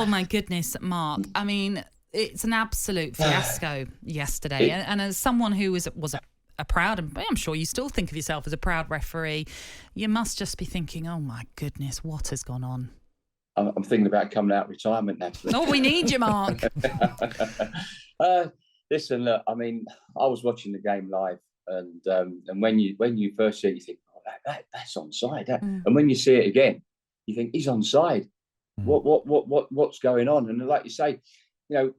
my goodness, Mark. I mean, it's an absolute fiasco yesterday. And as someone who was a proud, and I'm sure you still think of yourself as a proud referee, you must just be thinking, oh my goodness, what has gone on? I'm thinking about coming out of retirement, Natalie. Oh, we need you, Mark. Listen, look, I mean, I was watching the game live, and when you first see it, you think, oh, that's onside. And when you see it again, you think he's onside. What's going on? And like you say, you know,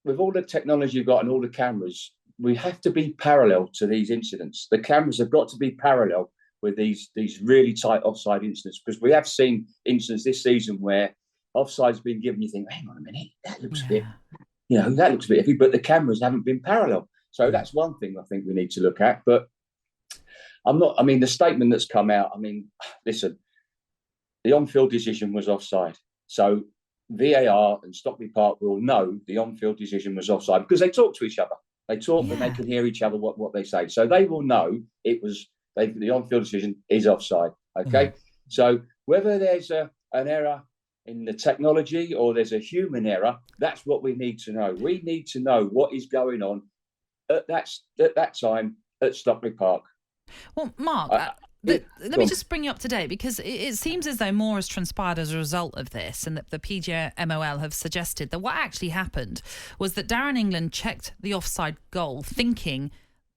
with all the technology you've got and all the cameras, we have to be parallel to these incidents. The cameras have got to be parallel with these really tight offside incidents, because we have seen incidents this season where offside's been given. You think, hang on a minute, that looks a bit, that looks a bit iffy, but the cameras haven't been parallel. So that's one thing I think we need to look at. But the statement that's come out, I mean, listen, the on-field decision was offside. So VAR and Stockley Park will know the on-field decision was offside because they talk to each other. They talk and they can hear each other what they say. So they will know it was the on-field decision is offside. Okay, so whether there's an error in the technology or there's a human error, that's what we need to know. We need to know what is going on at that time at Stockley Park. Well, Mark, let me just bring you up to date, because it seems as though more has transpired as a result of this, and that the PGMOL have suggested that what actually happened was that Darren England checked the offside goal thinking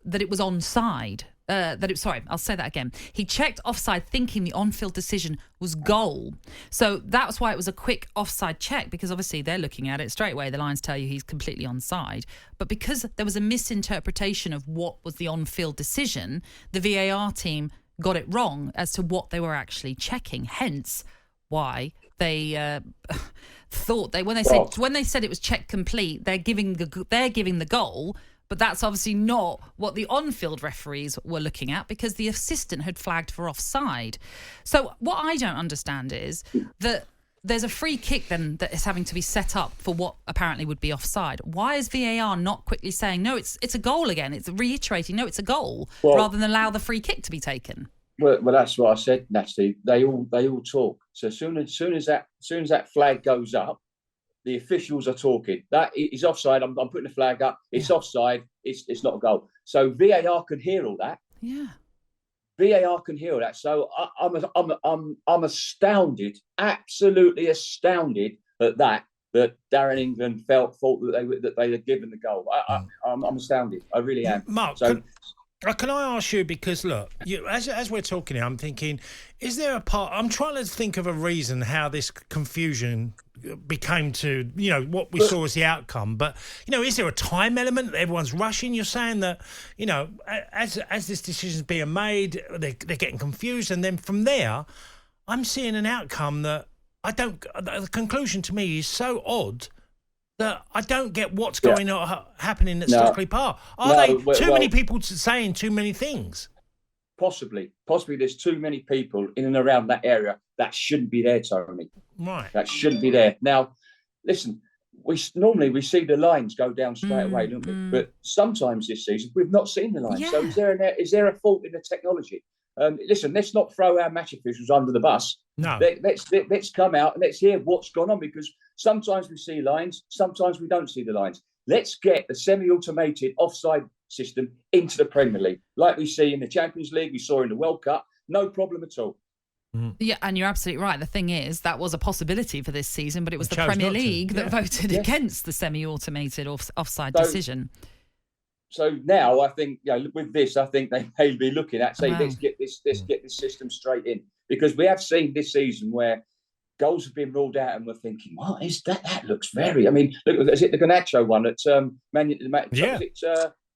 that it was onside. I'll say that again. He checked offside thinking the on-field decision was goal. So that's why it was a quick offside check, because obviously they're looking at it straight away. The lines tell you he's completely onside. But because there was a misinterpretation of what was the on-field decision, the VAR team got it wrong as to what they were actually checking. Hence why they thought when they said it was check complete, they're giving the goal. But that's obviously not what the on-field referees were looking at, because the assistant had flagged for offside. So what I don't understand is that there's a free kick then that is having to be set up for what apparently would be offside. Why is VAR not quickly saying, no, it's a goal again? It's reiterating, no, it's a goal, rather than allow the free kick to be taken. Well, that's what I said, Natalie. They all talk. So as soon as that flag goes up, the officials are talking. That is offside. I'm putting the flag up. It's offside. It's not a goal. So VAR can hear all that. Yeah. VAR can hear all that. So I'm astounded, absolutely astounded at that Darren England thought that they had given the goal. I'm astounded. I really am. Mark, can I ask you, because look, as we're talking here, I'm thinking, is there a part? I'm trying to think of a reason how this confusion became to, what we saw as the outcome. But, is there a time element that everyone's rushing? You're saying that, as this decision's being made, they're getting confused. And then from there, I'm seeing an outcome that the conclusion to me is so odd that I don't get what's going on happening at Stockley Park. Are many people saying too many things? Possibly there's too many people in and around that area that shouldn't be there, Tony. Right. That shouldn't be there. Now, listen, we see the lines go down straight away, don't we? But sometimes this season we've not seen the lines. Yeah. So is there a fault in the technology? Listen, let's not throw our match officials under the bus. No. Let's come out and let's hear what's gone on, because sometimes we see lines, sometimes we don't see the lines. Let's get the semi-automated offside system into the Premier League, like we see in the Champions League, we saw in the World Cup. No problem at all. Yeah, and you're absolutely right. The thing is, that was a possibility for this season, but it was the Premier League that voted against the semi-automated offside decision. So now I think, with this, I think they may be looking at saying, let's get this system straight in, because we have seen this season where goals have been ruled out, and we're thinking, what is that? That looks very. I mean, look, is it the Garnacho one at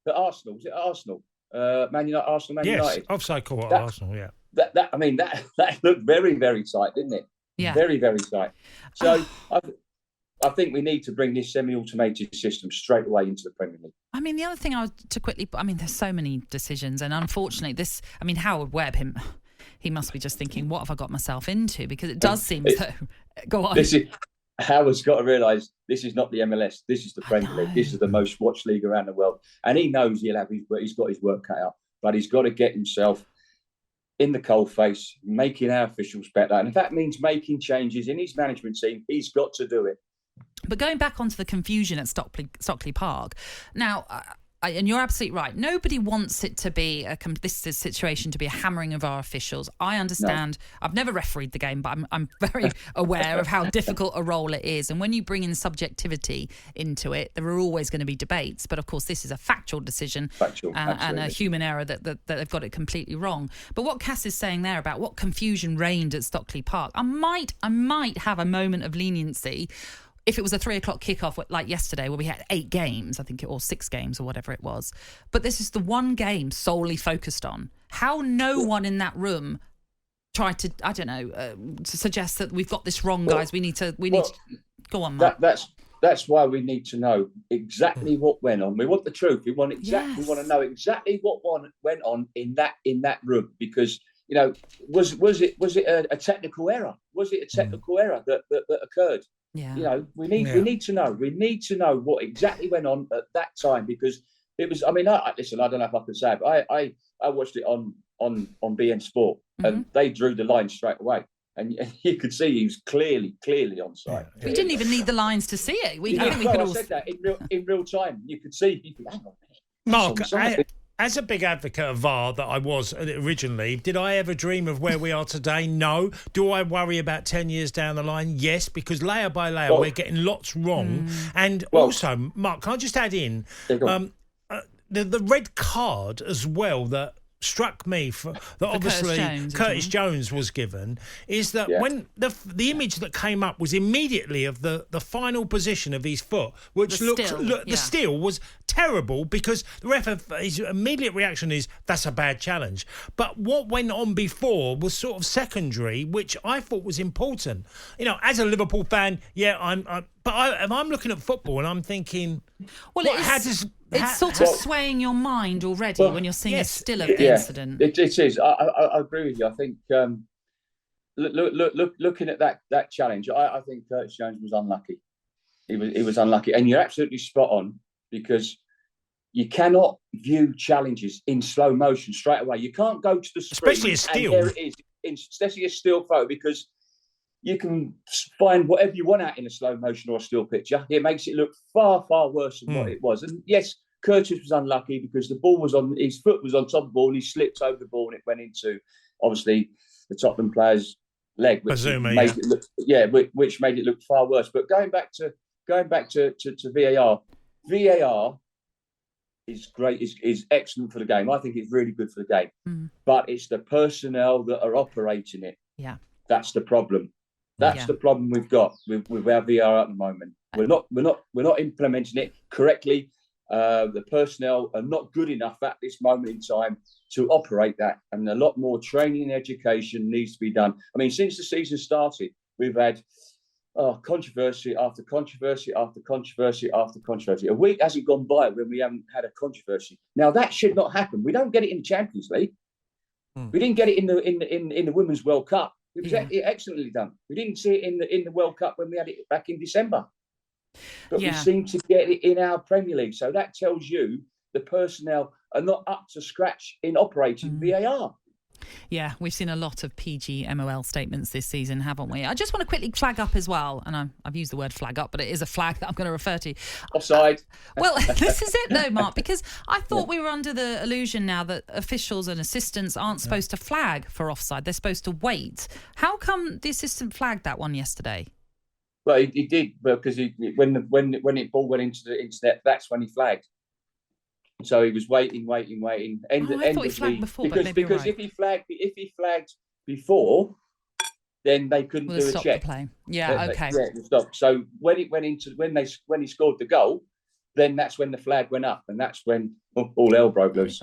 at Arsenal? Was it Arsenal? Man United, Arsenal, Man United. Yes, offside call at Arsenal. Yeah. That looked very, very tight, didn't it? Yeah. Very, very tight. So I think we need to bring this semi-automated system straight away into the Premier League. I mean, the other thing there's so many decisions, and unfortunately Howard Webb, he must be just thinking, what have I got myself into? Because it does seem so. Go on. Howard's got to realise this is not the MLS. This is the Premier League. This is the most watched league around the world. And he knows he's got his work cut out. But he's got to get himself in the coalface, making our officials better. And if that means making changes in his management team, he's got to do it. But going back onto the confusion at Stockley Park, now, and you're absolutely right, nobody wants it to be this situation to be a hammering of our officials. I understand. No. I've never refereed the game, but I'm very aware of how difficult a role it is. And when you bring in subjectivity into it, there are always going to be debates. But of course, this is a factual decision and a human error that they've got it completely wrong. But what Cass is saying there about what confusion reigned at Stockley Park, I might have a moment of leniency if it was a 3 o'clock kickoff like yesterday where we had 8 games, I think, or 6 games or whatever it was. But this is the one game solely focused on. How no one in that room tried to, I don't know, to suggest that we've got this wrong, guys. We need to go on, Mark. That's why we need to know exactly what went on. We want the truth. We want We want to know exactly what went on in that room, because was it a technical error? Was it a technical error that occurred? Yeah. We need to know. We need to know what exactly went on at that time, because it was. I mean, listen. I don't know if I can say it, but I watched it on BeIN Sport, and they drew the line straight away, and you could see he was clearly onside. We didn't even need the lines to see it. I said that in real time. You could see. Hang on a minute. Mark, as a big advocate of VAR that I was originally, did I ever dream of where we are today? No. Do I worry about 10 years down the line? Yes, because layer by layer we're getting lots wrong. And also, Mark, can I just add in the red card as well that struck me that obviously Curtis Jones was given, is that when the image that came up was immediately of the final position of his foot, which the steal was terrible, because the ref, his immediate reaction is that's a bad challenge. But what went on before was sort of secondary, which I thought was important. As a Liverpool fan, I'm looking at football and I'm thinking, it's sort of swaying your mind already when you're seeing a still of the incident. It is. I agree with you. I think looking at that challenge, I think Curtis Jones was unlucky. He was unlucky, and you're absolutely spot on, because you cannot view challenges in slow motion straight away. You can't go to the screen, especially a steal. And there it is, especially a still photo, because you can find whatever you want out in a slow motion or a still picture. It makes it look far, far worse than what it was. And yes, Curtis was unlucky because his foot was on top of the ball and he slipped over the ball and it went into, obviously, the Tottenham player's leg, which made it look far worse. But going back to VAR, VAR is great, is excellent for the game. I think it's really good for the game. But it's the personnel that are operating it. Yeah, that's the problem. That's the problem we've got with our VAR at the moment. We're not implementing it correctly. The personnel are not good enough at this moment in time to operate that, and a lot more training and education needs to be done. I mean, since the season started, we've had controversy after controversy after controversy after controversy. A week hasn't gone by when we haven't had a controversy. Now that should not happen. We don't get it in the Champions League. We didn't get it in the Women's World Cup. It was excellently done. We didn't see it in the World Cup when we had it back in December. But we seem to get it in our Premier League. So that tells you the personnel are not up to scratch in operating VAR. Yeah, we've seen a lot of PGMOL statements this season, haven't we? I just want to quickly flag up as well, and I've used the word flag up, but it is a flag that I'm going to refer to. Offside. Well, this is it though, Mark, because I thought we were under the illusion now that officials and assistants aren't supposed to flag for offside. They're supposed to wait. How come the assistant flagged that one yesterday? Well, he did, because when the ball went into the internet, that's when he flagged. So he was waiting. I thought he flagged before, because right. if he flagged before, then they couldn't do a stop check. The play. Yeah, okay. Stop. So when he scored the goal, then that's when the flag went up, and that's when all hell broke loose.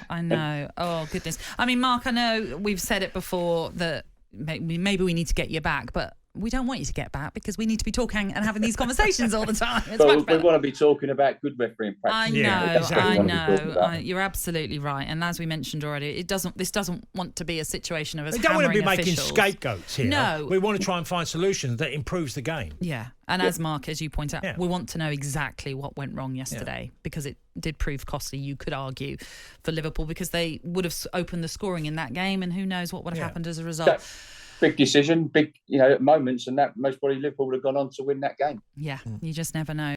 I know. Oh goodness. I mean, Mark, I know we've said it before that maybe we need to get you back, but we don't want you to get back because we need to be talking and having these conversations all the time. But we want to be talking about good refereeing practice. I know. You're absolutely right. And as we mentioned already, this doesn't want to be a situation of us hammering officials. We don't want to be making scapegoats here. No. We want to try and find solutions that improves the game. Yeah. And as Mark, as you point out, we want to know exactly what went wrong yesterday because it did prove costly, you could argue, for Liverpool because they would have opened the scoring in that game and who knows what would have happened as a result. big decision, big moments, and that most probably Liverpool would have gone on to win that game. Yeah, you just never know.